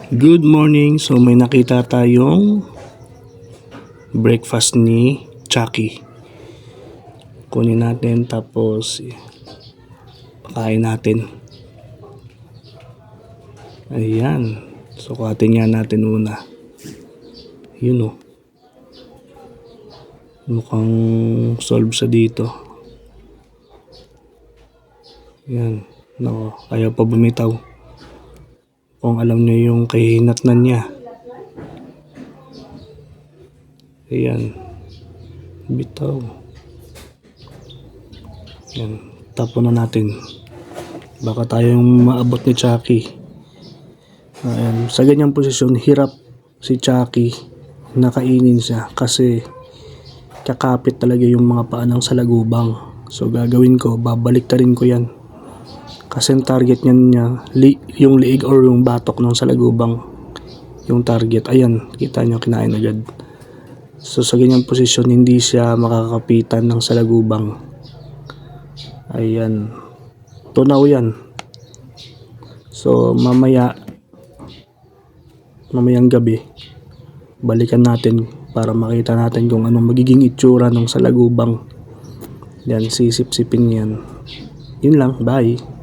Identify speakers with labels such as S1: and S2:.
S1: Good morning. So may nakita tayong breakfast ni Chucky. Kunin natin tapos pakain natin. Ayan. So kuhatin nga natin una. Yun o. Mukhang solve sa dito. Ayan. Nako, ayaw pa bumitaw. Kung alam niyo yung kahinatnan niya. Ayan. Bitaw. Ayan. Tapon na natin. Baka tayong maabot ni Chucky. Ayan. Sa ganyang posisyon, hirap si Chucky nakainin siya kasi kakapit talaga yung mga paa ng salagubang. So gagawin ko, babaliktarin ko yan. Kasi ang target niya yung liig or yung batok ng salagubang yung target. Ayan, kita nyo, kinain agad. So sa ganyang posisyon, hindi siya makakapitan ng salagubang. Ayan, tunaw yan. So mamayang gabi, balikan natin para makita natin kung anong magiging itsura ng salagubang. Yan, sisip-sipin yan. Yun lang, bye.